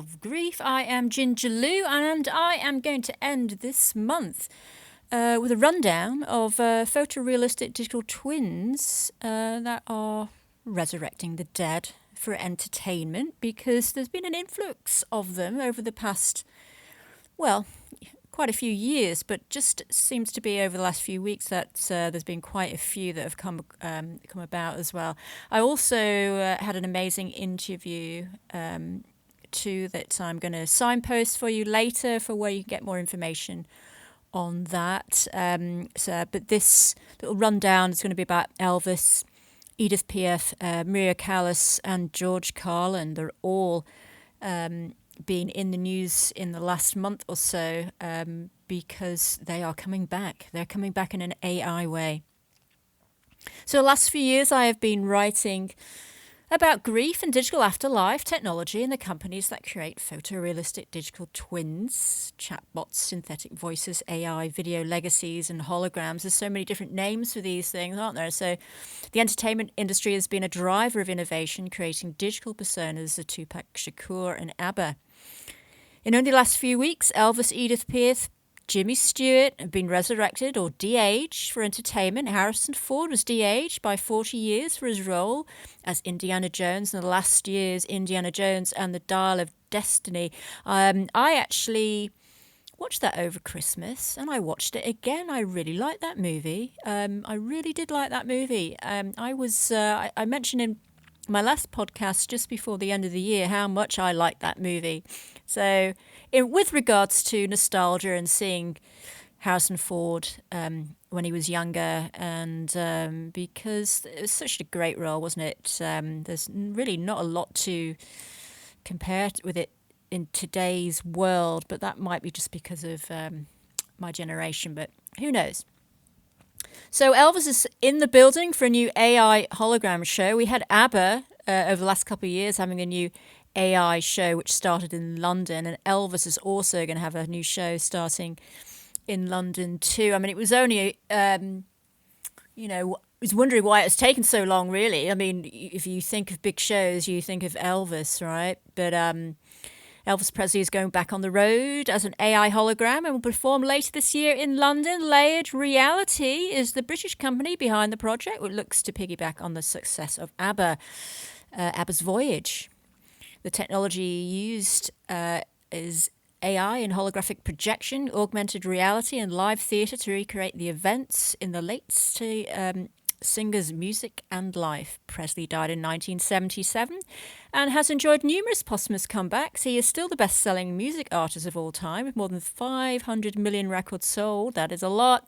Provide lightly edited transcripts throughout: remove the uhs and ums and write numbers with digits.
of Grief. I am Ginger Lou, and I am going to end this month with a rundown of photorealistic digital twins that are resurrecting the dead for entertainment, because there's been an influx of them over the past, well, quite a few years, but just seems to be over the last few weeks that there's been quite a few that have come about as well. I also had an amazing interview too that I'm going to signpost for you later for where you can get more information on that. But this little rundown is going to be about Elvis, Edith Piaf, Maria Callas, and George Carlin. They're all been in the news in the last month or so because they are coming back. They're coming back in an AI way. So the last few years I have been writing about grief and digital afterlife technology and the companies that create photorealistic digital twins, chatbots, synthetic voices, AI, video legacies, and holograms. There's so many different names for these things, aren't there? So the entertainment industry has been a driver of innovation, creating digital personas of Tupac Shakur and ABBA. In only the last few weeks, Elvis, Edith Piaf, Jimmy Stewart have been resurrected or de-aged for entertainment. Harrison Ford was de-aged by 40 years for his role as Indiana Jones in the last year's Indiana Jones and the Dial of Destiny. I actually watched that over Christmas, and I watched it again. I really liked that movie. I really did like that movie. I mentioned in my last podcast just before the end of the year how much I liked that movie. So with regards to nostalgia and seeing Harrison Ford when he was younger, and because it was such a great role, wasn't it? There's really not a lot to compare with it in today's world, but that might be just because of my generation, but who knows? So Elvis is in the building for a new AI hologram show. We had ABBA over the last couple of years having a new AI show which started in London, and Elvis is also going to have a new show starting in London too. I mean, it was only, I was wondering why it's taken so long, really. I mean, if you think of big shows, you think of Elvis, right? But Elvis Presley is going back on the road as an AI hologram and will perform later this year in London. Layered Reality is the British company behind the project, which looks to piggyback on the success of ABBA's Voyage. The technology used is AI and holographic projection, augmented reality, and live theatre to recreate the events in the late singer's music and life. Presley died in 1977 and has enjoyed numerous posthumous comebacks. He is still the best-selling music artist of all time, with more than 500 million records sold. That is a lot.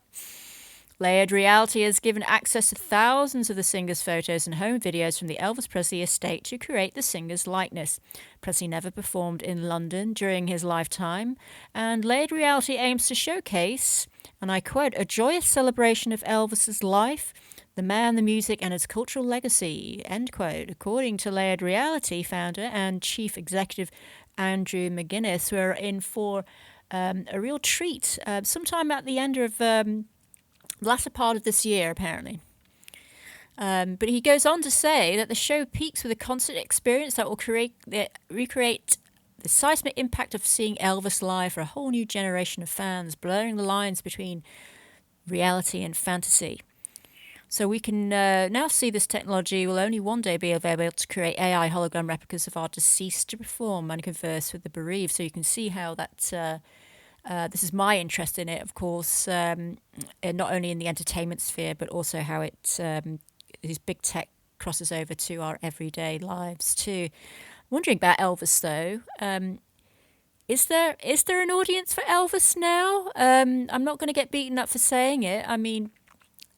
Layered Reality has given access to thousands of the singer's photos and home videos from the Elvis Presley estate to create the singer's likeness. Presley never performed in London during his lifetime, and Layered Reality aims to showcase, and I quote, a joyous celebration of Elvis's life, the man, the music, and his cultural legacy, end quote. According to Layered Reality founder and chief executive Andrew McGuinness, we're in for a real treat sometime at the end of latter part of this year, apparently. But he goes on to say that the show peaks with a concert experience that will recreate the seismic impact of seeing Elvis live for a whole new generation of fans, blurring the lines between reality and fantasy. So we can now see this technology will only one day be available to create AI hologram replicas of our deceased to perform and converse with the bereaved. So you can see how that... this is my interest in it, of course, not only in the entertainment sphere, but also how it this big tech crosses over to our everyday lives too. Wondering about Elvis though, is there an audience for Elvis now? I'm not going to get beaten up for saying it. I mean,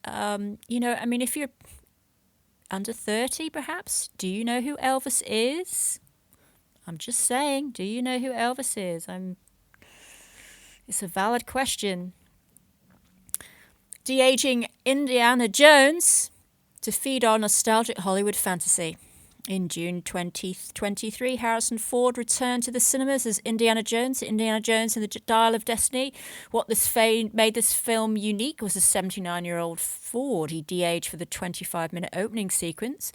if you're under 30, perhaps, do you know who Elvis is? I'm just saying, do you know who Elvis is? It's a valid question. De-aging Indiana Jones to feed our nostalgic Hollywood fantasy. In June 2023, Harrison Ford returned to the cinemas as Indiana Jones and the Dial of Destiny. What made this film unique was the 79-year-old Ford. He de-aged for the 25-minute opening sequence.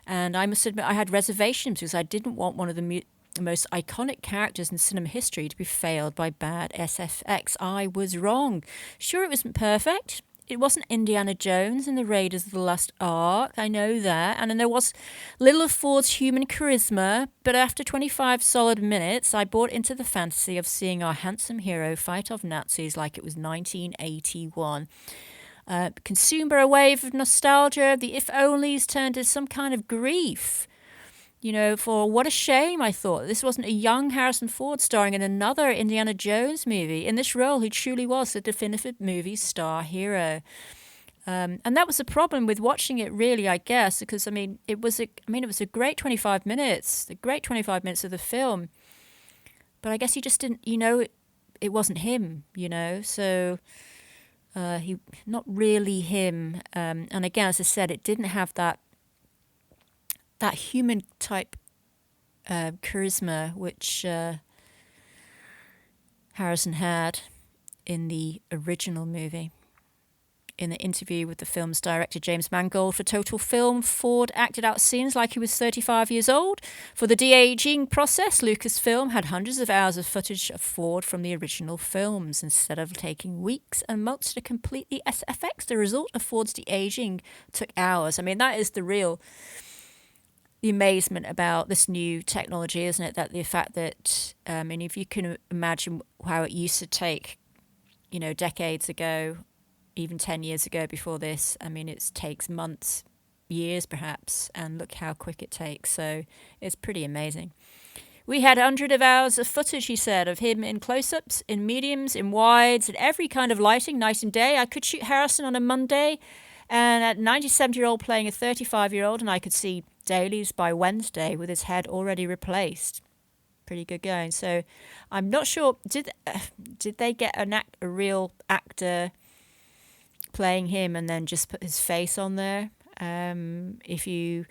And I must admit I had reservations because I didn't want one of the the most iconic characters in cinema history to be failed by bad SFX. I was wrong. Sure, it wasn't perfect. It wasn't Indiana Jones and the Raiders of the Lost Ark, I know that, and then there was little of Ford's human charisma, but after 25 solid minutes, I bought into the fantasy of seeing our handsome hero fight off Nazis like it was 1981. Consumed by a wave of nostalgia, the if-onlys turned to some kind of grief. For what a shame, I thought. This wasn't a young Harrison Ford starring in another Indiana Jones movie. In this role, he truly was the definitive movie star hero. And that was the problem with watching it, really, I guess, because, it was a great 25 minutes, the great 25 minutes of the film. But I guess he just didn't, it wasn't him, so he, not really him. And again, as I said, it didn't have that human type charisma which Harrison had in the original movie. In the interview with the film's director James Mangold for Total Film, Ford acted out scenes like he was 35 years old. For the de-aging process, Lucasfilm had hundreds of hours of footage of Ford from the original films. Instead of taking weeks and months to complete the SFX, the result of Ford's de-aging took hours. That is the amazement about this new technology, isn't it? That the fact that, if you can imagine how it used to take, decades ago, even 10 years ago before this, it takes months, years perhaps, and look how quick it takes. So it's pretty amazing. We had hundreds of hours of footage, he said, of him in close-ups, in mediums, in wides, in every kind of lighting, night and day. I could shoot Harrison on a Monday, and at 97-year-old playing a 35-year-old, and I could see dailies by Wednesday with his head already replaced. Pretty good going. So I'm not sure, did they get a real actor playing him and then just put his face on there? If you've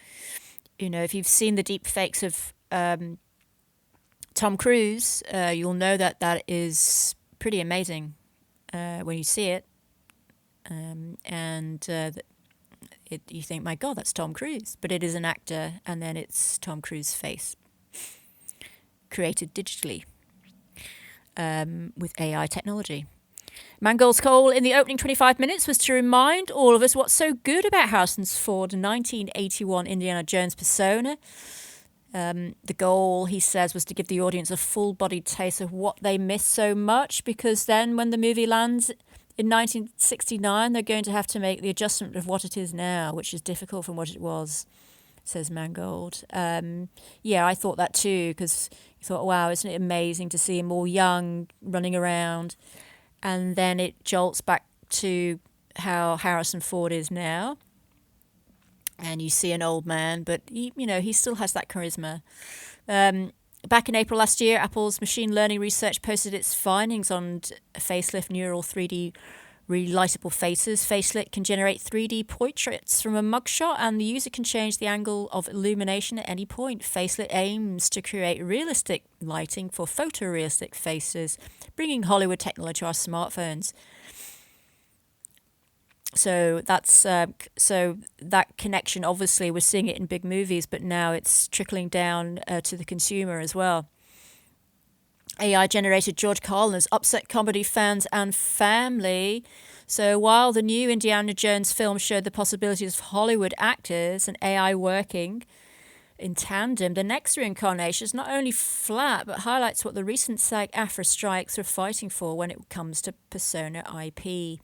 seen the deep fakes of Tom Cruise, you'll know that is pretty amazing when you see it. You think, my God, that's Tom Cruise. But it is an actor, and then it's Tom Cruise's face, created digitally with AI technology. Mangold's goal in the opening 25 minutes was to remind all of us what's so good about Harrison Ford's 1981 Indiana Jones persona. The goal, he says, was to give the audience a full-bodied taste of what they missed so much, because then when the movie lands in 1969, they're going to have to make the adjustment of what it is now, which is difficult from what it was, says Mangold. I thought that too, because you thought, wow, isn't it amazing to see him all young, running around, and then it jolts back to how Harrison Ford is now, and you see an old man, but he still has that charisma. Back in April last year, Apple's machine learning research posted its findings on facelift neural 3D relightable faces. Facelit can generate 3D portraits from a mugshot, and the user can change the angle of illumination at any point. Facelit aims to create realistic lighting for photorealistic faces, bringing Hollywood technology to our smartphones. So that's that connection. Obviously, we're seeing it in big movies, but now it's trickling down to the consumer as well. AI-generated George Carlin has upset comedy fans and family. So while the new Indiana Jones film showed the possibilities of Hollywood actors and AI working in tandem, the next reincarnation is not only flat, but highlights what the recent SAG-AFTRA strikes are fighting for when it comes to persona IP.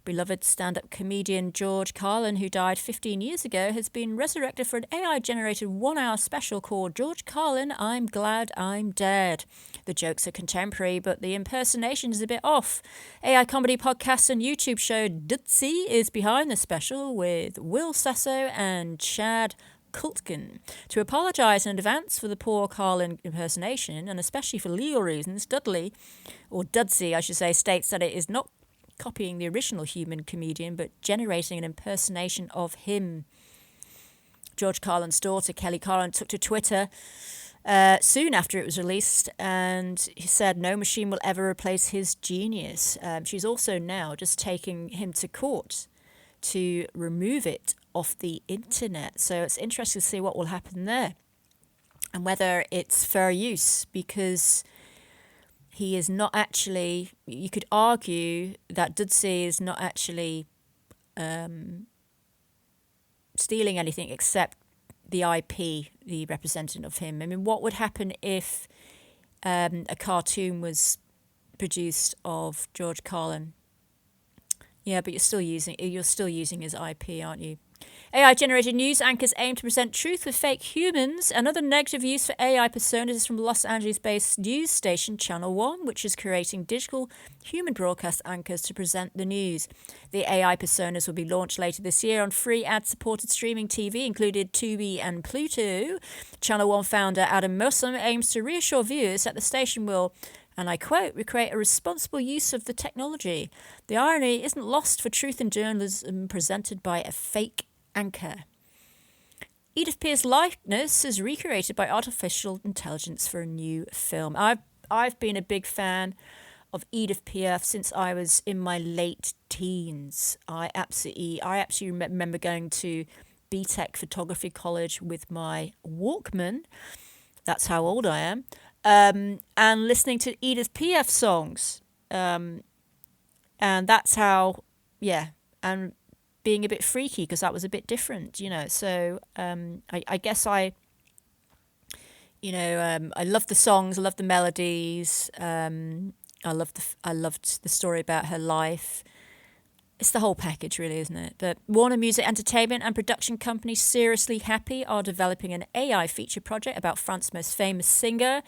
Beloved stand-up comedian George Carlin, who died 15 years ago, has been resurrected for an AI-generated one-hour special called George Carlin, I'm Glad I'm Dead. The jokes are contemporary, but the impersonation is a bit off. AI comedy podcast and YouTube show Dutzy is behind the special with Will Sasso and Chad Kultgen. To apologise in advance for the poor Carlin impersonation, and especially for legal reasons, Dudley, or Dudzy, I should say, states that it is not copying the original human comedian, but generating an impersonation of him. George Carlin's daughter, Kelly Carlin, took to Twitter soon after it was released, and he said no machine will ever replace his genius. She's also now just taking him to court to remove it off the internet. So it's interesting to see what will happen there. and whether it's fair use, because he is not actually, you could argue that Dudesy is not actually stealing anything except the IP, the representation of him. I mean, what would happen if a cartoon was produced of George Carlin? Yeah, but you're still using his IP, aren't you? AI-generated news anchors aim to present truth with fake humans. Another negative use for AI personas is from Los Angeles-based news station Channel One, which is creating digital human broadcast anchors to present the news. The AI personas will be launched later this year on free ad-supported streaming TV, including Tubi and Pluto. Channel One founder Adam Mossam aims to reassure viewers that the station will, and I quote, "recreate a responsible use of the technology. The irony isn't lost for truth in journalism presented by a fake anchor." Edith Piaf's likeness is recreated by artificial intelligence for a new film. I've been a big fan of Edith Piaf since I was in my late teens. I absolutely remember going to BTEC Photography College with my Walkman. That's how old I am. And listening to Edith Piaf songs. And that's how, and being a bit freaky because that was a bit different, So I guess I loved the songs, I loved the melodies. I loved the story about her life. It's the whole package, really, isn't it? But Warner Music Entertainment and production company Seriously Happy are developing an AI feature project about France's most famous singer,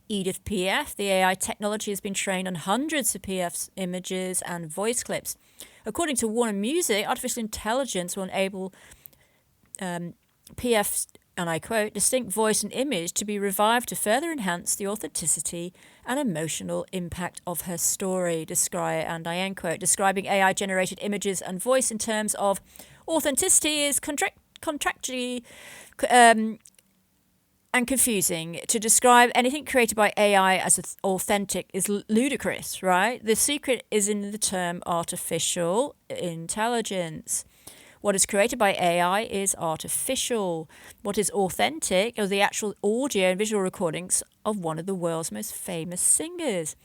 Edith Piaf. The AI technology has been trained on hundreds of Piaf's images and voice clips. According to Warner Music, artificial intelligence will enable Piaf's, and I quote, "distinct voice and image to be revived to further enhance the authenticity and emotional impact of her story," and I end quote, "describing AI-generated images and voice in terms of authenticity is contractually and confusing. To describe anything created by AI as authentic is ludicrous, right? The secret is in the term artificial intelligence. What is created by AI is artificial. What is authentic are the actual audio and visual recordings of one of the world's most famous singers.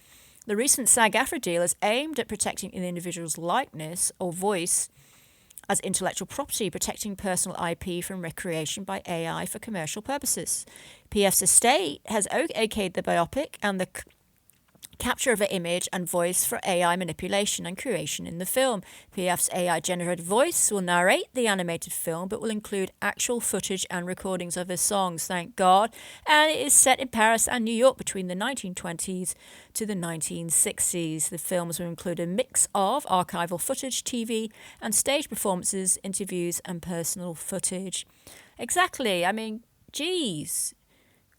The recent SAG-AFTRA deal is aimed at protecting an individual's likeness or voice as intellectual property, protecting personal IP from recreation by AI for commercial purposes. Piaf's estate has okayed the biopic and the capture of her image and voice for AI manipulation and creation in the film. Piaf's AI-generated voice will narrate the animated film, but will include actual footage and recordings of her songs, thank God, and it is set in Paris and New York between the 1920s to the 1960s. The films will include a mix of archival footage, TV and stage performances, interviews and personal footage. Exactly, I mean, geez.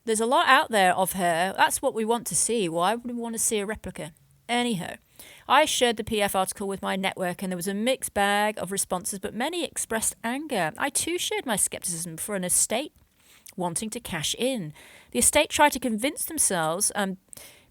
There's a lot out there of her. That's what we want to see. Why would we want to see a replica? Anyhow, I shared the Piaf article with my network and there was a mixed bag of responses, but many expressed anger. I too shared my skepticism for an estate wanting to cash in. The estate tried to convince themselves,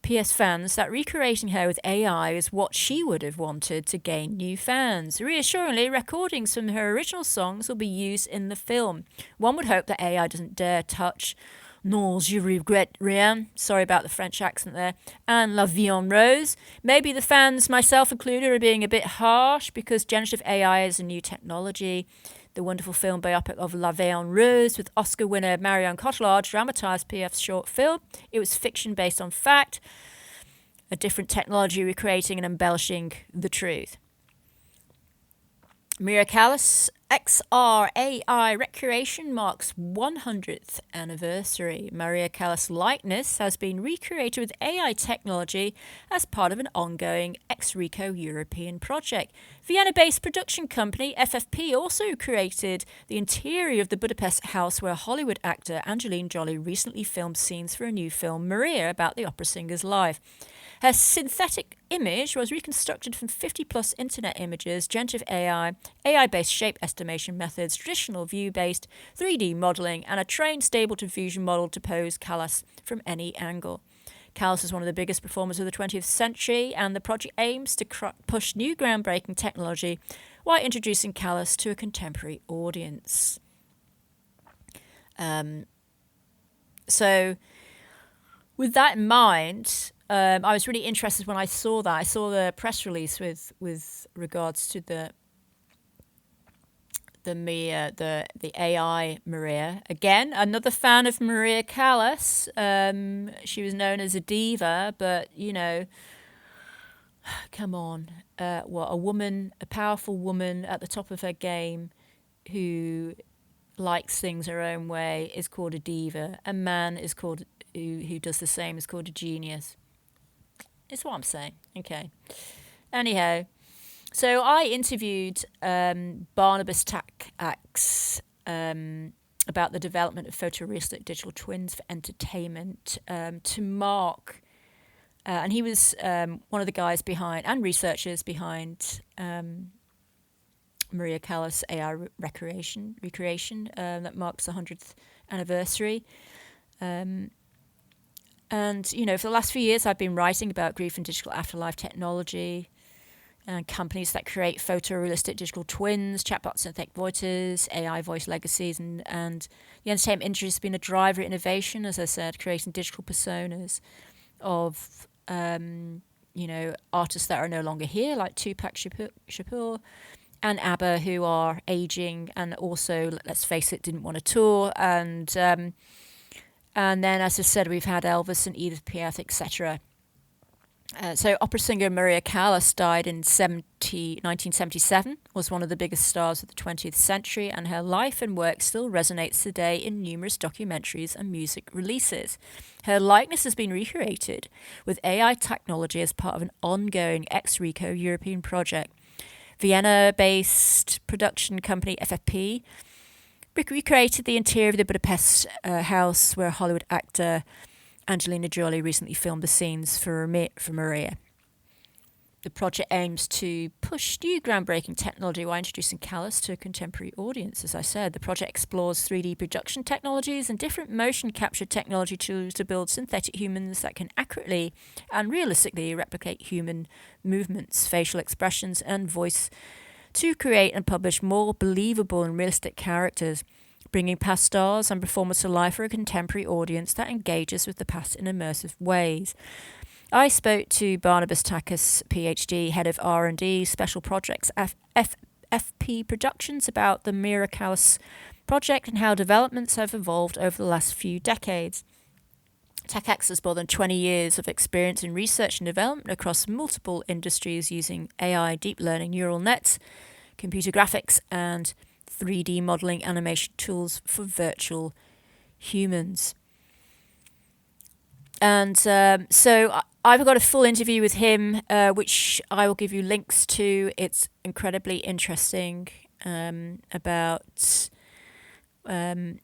Piaf's fans, that recreating her with AI is what she would have wanted to gain new fans. Reassuringly, recordings from her original songs will be used in the film. One would hope that AI doesn't dare touch "Non, je regrette rien," sorry about the French accent there, and "La vie en rose." Maybe the fans, myself included, are being a bit harsh because generative AI is a new technology. The wonderful film biopic of La vie en rose with Oscar winner Marion Cotillard dramatised Piaf's short film. It was fiction based on fact, a different technology recreating and embellishing the truth. Maria Callas' XR AI recreation marks 100th anniversary. Maria Callas' likeness has been recreated with AI technology as part of an ongoing ex-Rico European project. Vienna-based production company FFP also created the interior of the Budapest house where Hollywood actor Angelina Jolie recently filmed scenes for a new film, Maria, about the opera singer's life. Her synthetic image was reconstructed from 50-plus internet images, generative AI, AI-based shape estimation methods, traditional view-based 3D modelling, and a trained stable diffusion model to pose Callas from any angle. Callas is one of the biggest performers of the 20th century, and the project aims to push new groundbreaking technology while introducing Callas to a contemporary audience. So with that in mind, I was really interested when I saw that. I saw the press release with regards to the AI Maria. Again, another fan of Maria Callas. She was known as a diva, but come on, what a woman, a powerful woman at the top of her game, who likes things her own way, is called a diva. A man is called who does the same is called a genius. It's what I'm saying. Okay. Anyhow, so I interviewed Barnabas Takacs about the development of photorealistic digital twins for entertainment to mark, and he was one of the guys behind and researchers behind Maria Callas' AI recreation that marks the 100th anniversary. And, for the last few years, I've been writing about grief and digital afterlife technology and companies that create photorealistic digital twins, chatbots, synthetic voices, AI voice legacies, and the entertainment industry has been a driver of innovation, as I said, creating digital personas of, artists that are no longer here, like Tupac Shakur and ABBA, who are aging and also, let's face it, didn't want to tour. And then, as I said, we've had Elvis and Edith Piaf, etc. So opera singer Maria Callas died in 1977, was one of the biggest stars of the 20th century, and her life and work still resonates today in numerous documentaries and music releases. Her likeness has been recreated with AI technology as part of an ongoing ex-Rico European project. Vienna-based production company FFP recreated the interior of the Budapest house where Hollywood actor Angelina Jolie recently filmed the scenes for Maria. The project aims to push new groundbreaking technology while introducing Callas to a contemporary audience. As I said, the project explores 3D production technologies and different motion capture technology tools to build synthetic humans that can accurately and realistically replicate human movements, facial expressions, and voice to create and publish more believable and realistic characters, bringing past stars and performers to life for a contemporary audience that engages with the past in immersive ways. I spoke to Barnabas Takacs, PhD, head of R&D, Special Projects, FP Productions, about the Maria Callas project and how developments have evolved over the last few decades. Takacs has more than 20 years of experience in research and development across multiple industries using AI, deep learning, neural nets, computer graphics, and 3D modeling animation tools for virtual humans. And so I've got a full interview with him, which I will give you links to. It's incredibly interesting about the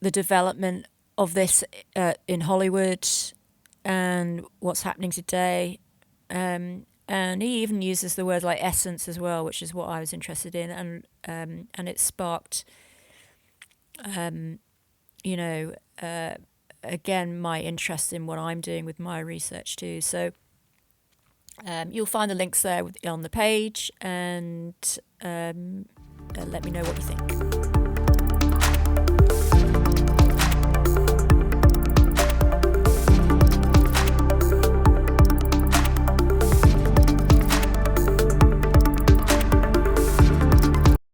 development of this in Hollywood and what's happening today. And he even uses the word like essence as well, which is what I was interested in. And it sparked, again, my interest in what I'm doing with my research too. So you'll find the links there on the page, and let me know what you think.